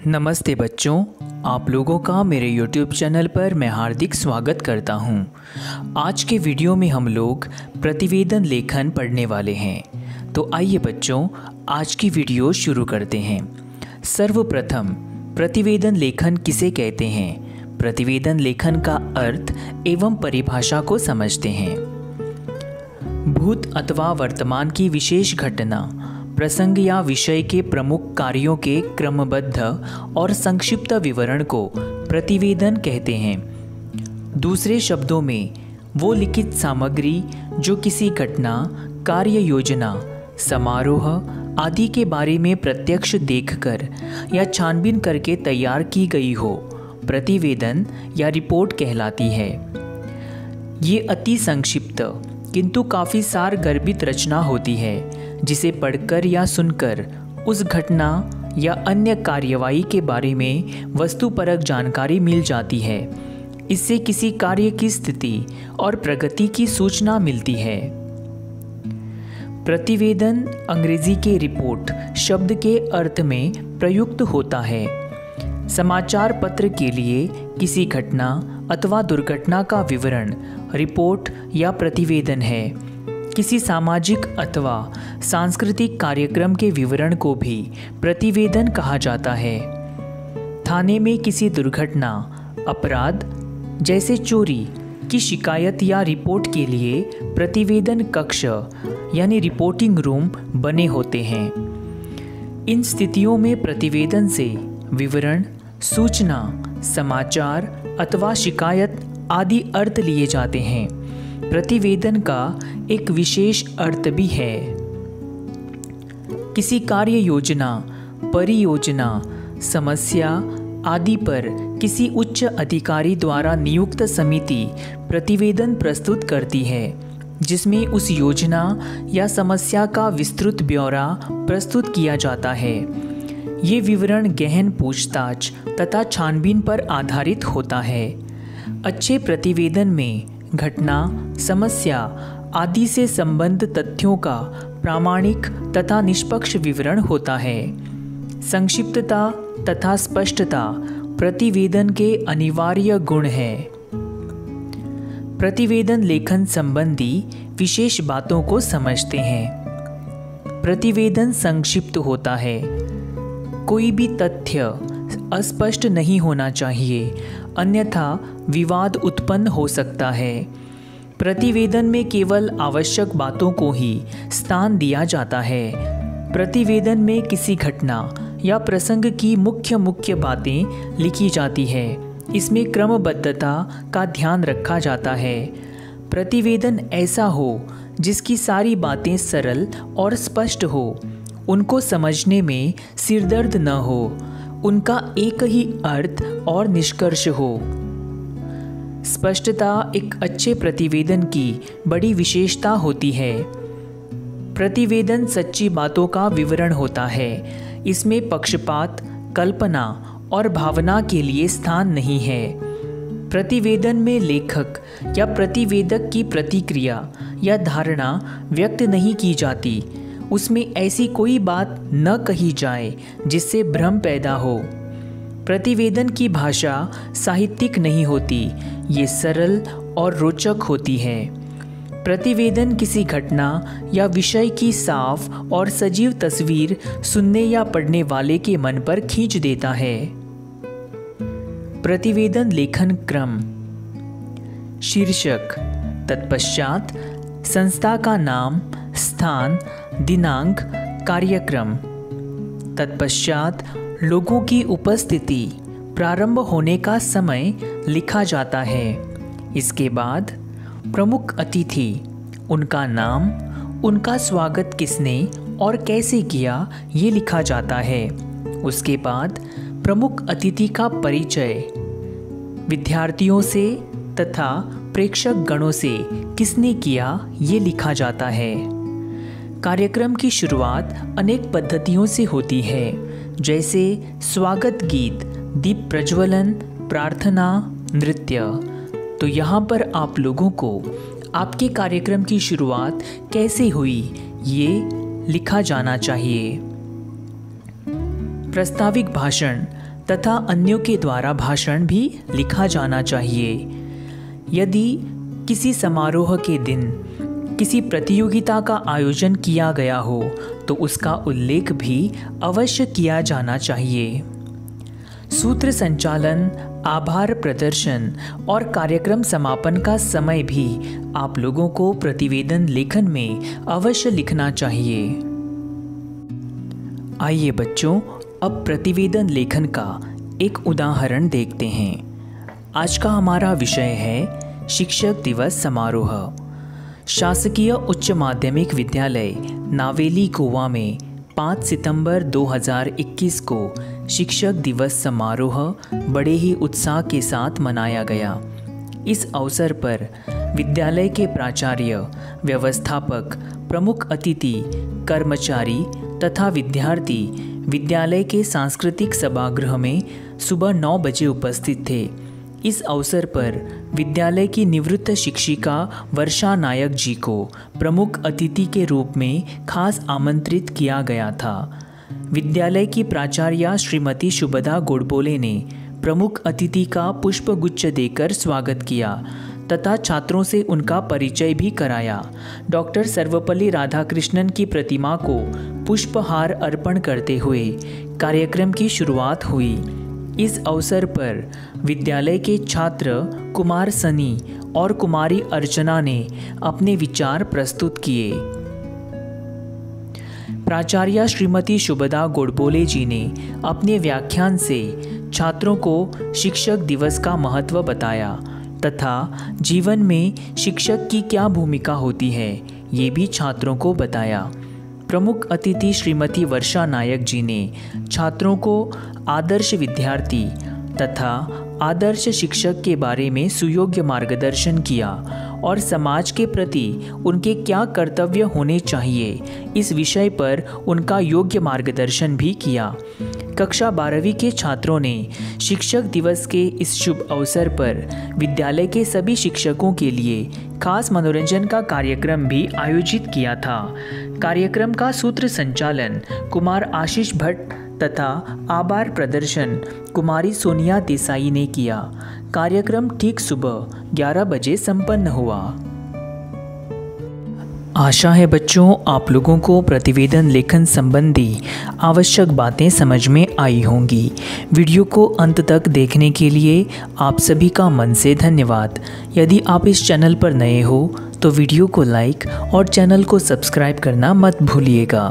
नमस्ते बच्चों, आप लोगों का मेरे YouTube चैनल पर मैं हार्दिक स्वागत करता हूं। आज के वीडियो में हम लोग प्रतिवेदन लेखन पढ़ने वाले हैं। तो आइए बच्चों, आज की वीडियो शुरू करते हैं। सर्वप्रथम प्रतिवेदन लेखन किसे कहते हैं? प्रतिवेदन लेखन का अर्थ एवं परिभाषा को समझते हैं। भूत अथवा वर्तमान की विशेष घटना, प्रसंग या विषय के प्रमुख कार्यों के क्रमबद्ध और संक्षिप्त विवरण को प्रतिवेदन कहते हैं। दूसरे शब्दों में वो लिखित सामग्री जो किसी घटना, कार्य योजना, समारोह आदि के बारे में प्रत्यक्ष देखकर या छानबीन करके तैयार की गई हो, प्रतिवेदन या रिपोर्ट कहलाती है। ये अति संक्षिप्त किंतु काफ़ी सारगर्भित रचना होती है, जिसे पढ़कर या सुनकर उस घटना या अन्य कार्यवाही के बारे में वस्तुपरक जानकारी मिल जाती है। इससे किसी कार्य की स्थिति और प्रगति की सूचना मिलती है। प्रतिवेदन अंग्रेजी के रिपोर्ट शब्द के अर्थ में प्रयुक्त होता है। समाचार पत्र के लिए किसी घटना अथवा दुर्घटना का विवरण रिपोर्ट या प्रतिवेदन है। किसी सामाजिक अथवा सांस्कृतिक कार्यक्रम के विवरण को भी प्रतिवेदन कहा जाता है। थाने में किसी दुर्घटना, अपराध जैसे चोरी की शिकायत या रिपोर्ट के लिए प्रतिवेदन कक्ष यानी रिपोर्टिंग रूम बने होते हैं। इन स्थितियों में प्रतिवेदन से विवरण, सूचना, समाचार अथवा शिकायत आदि अर्थ लिए जाते हैं। प्रतिवेदन का एक विशेष अर्थ भी है। किसी कार्य योजना, परियोजना, समस्या आदि पर किसी उच्च अधिकारी द्वारा नियुक्त समिति प्रतिवेदन प्रस्तुत करती है, जिसमें उस योजना या समस्या का विस्तृत ब्यौरा प्रस्तुत किया जाता है। ये विवरण गहन पूछताछ तथा छानबीन पर आधारित होता है। अच्छे प्रतिवेदन में घटना, समस्या आदि से संबद्ध तथ्यों का प्रामाणिक तथा निष्पक्ष विवरण होता है। संक्षिप्तता तथा स्पष्टता प्रतिवेदन के अनिवार्य गुण है। प्रतिवेदन लेखन संबंधी विशेष बातों को समझते हैं। प्रतिवेदन संक्षिप्त होता है। कोई भी तथ्य अस्पष्ट नहीं होना चाहिए, अन्यथा विवाद उत्पन्न हो सकता है। प्रतिवेदन में केवल आवश्यक बातों को ही स्थान दिया जाता है। प्रतिवेदन में किसी घटना या प्रसंग की मुख्य बातें लिखी जाती है। इसमें क्रमबद्धता का ध्यान रखा जाता है। प्रतिवेदन ऐसा हो जिसकी सारी बातें सरल और स्पष्ट हो, उनको समझने में सिरदर्द न हो, उनका एक ही अर्थ और निष्कर्ष हो। स्पष्टता एक अच्छे प्रतिवेदन की बड़ी विशेषता होती है। प्रतिवेदन सच्ची बातों का विवरण होता है। इसमें पक्षपात, कल्पना और भावना के लिए स्थान नहीं है। प्रतिवेदन में लेखक या प्रतिवेदक की प्रतिक्रिया या धारणा व्यक्त नहीं की जाती। उसमें ऐसी कोई बात न कही जाए जिससे भ्रम पैदा हो। प्रतिवेदन की भाषा साहित्यिक नहीं होती, ये सरल और रोचक होती है। प्रतिवेदन किसी घटना या विषय की साफ और सजीव तस्वीर सुनने या पढ़ने वाले के मन पर खींच देता है। प्रतिवेदन लेखन क्रम: शीर्षक, तत्पश्चात संस्था का नाम, स्थान, दिनांक, कार्यक्रम, तत्पश्चात लोगों की उपस्थिति, प्रारंभ होने का समय लिखा जाता है। इसके बाद प्रमुख अतिथि, उनका नाम, उनका स्वागत किसने और कैसे किया ये लिखा जाता है। उसके बाद प्रमुख अतिथि का परिचय, विद्यार्थियों से तथा प्रेक्षक गणों से किसने किया ये लिखा जाता है। कार्यक्रम की शुरुआत अनेक पद्धतियों से होती है, जैसे स्वागत गीत, दीप प्रज्वलन, प्रार्थना, नृत्य। तो यहाँ पर आप लोगों को आपके कार्यक्रम की शुरुआत कैसे हुई ये लिखा जाना चाहिए। प्रस्ताविक भाषण तथा अन्यों के द्वारा भाषण भी लिखा जाना चाहिए। यदि किसी समारोह के दिन किसी प्रतियोगिता का आयोजन किया गया हो तो उसका उल्लेख भी अवश्य किया जाना चाहिए। सूत्र संचालन, आभार प्रदर्शन और कार्यक्रम समापन का समय भी आप लोगों को प्रतिवेदन लेखन में अवश्य लिखना चाहिए। आइए बच्चों, अब प्रतिवेदन लेखन का एक उदाहरण देखते हैं। आज का हमारा विषय है शिक्षक दिवस समारोह। शासकीय उच्च माध्यमिक विद्यालय नावेली गोवा में 5 सितंबर 2021 को शिक्षक दिवस समारोह बड़े ही उत्साह के साथ मनाया गया। इस अवसर पर विद्यालय के प्राचार्य, व्यवस्थापक, प्रमुख अतिथि, कर्मचारी तथा विद्यार्थी विद्यालय के सांस्कृतिक सभागृह में सुबह 9 बजे उपस्थित थे। इस अवसर पर विद्यालय की निवृत्त शिक्षिका वर्षा नायक जी को प्रमुख अतिथि के रूप में खास आमंत्रित किया गया था। विद्यालय की प्राचार्या श्रीमती शुभदा गोडबोले ने प्रमुख अतिथि का पुष्पगुच्छ देकर स्वागत किया तथा छात्रों से उनका परिचय भी कराया। डॉक्टर सर्वपल्ली राधाकृष्णन की प्रतिमा को पुष्पहार अर्पण करते हुए कार्यक्रम की शुरुआत हुई। इस अवसर पर विद्यालय के छात्र कुमार सनी और कुमारी अर्चना ने अपने विचार प्रस्तुत किए। प्राचार्या श्रीमती शुभदा गोडबोले जी ने अपने व्याख्यान से छात्रों को शिक्षक दिवस का महत्व बताया तथा जीवन में शिक्षक की क्या भूमिका होती है ये भी छात्रों को बताया। प्रमुख अतिथि श्रीमती वर्षा नायक जी ने छात्रों को आदर्श विद्यार्थी तथा आदर्श शिक्षक के बारे में सुयोग्य मार्गदर्शन किया और समाज के प्रति उनके क्या कर्तव्य होने चाहिए इस विषय पर उनका योग्य मार्गदर्शन भी किया। कक्षा 12वीं के छात्रों ने शिक्षक दिवस के इस शुभ अवसर पर विद्यालय के सभी शिक्षकों के लिए खास मनोरंजन का कार्यक्रम भी आयोजित किया था। कार्यक्रम का सूत्र संचालन कुमार आशीष भट्ट तथा आभार प्रदर्शन कुमारी सोनिया देसाई ने किया। कार्यक्रम ठीक सुबह 11 बजे संपन्न हुआ। आशा है बच्चों आप लोगों को प्रतिवेदन लेखन संबंधी आवश्यक बातें समझ में आई होंगी। वीडियो को अंत तक देखने के लिए आप सभी का मन से धन्यवाद। यदि आप इस चैनल पर नए हो तो वीडियो को लाइक और चैनल को सब्सक्राइब करना मत भूलिएगा।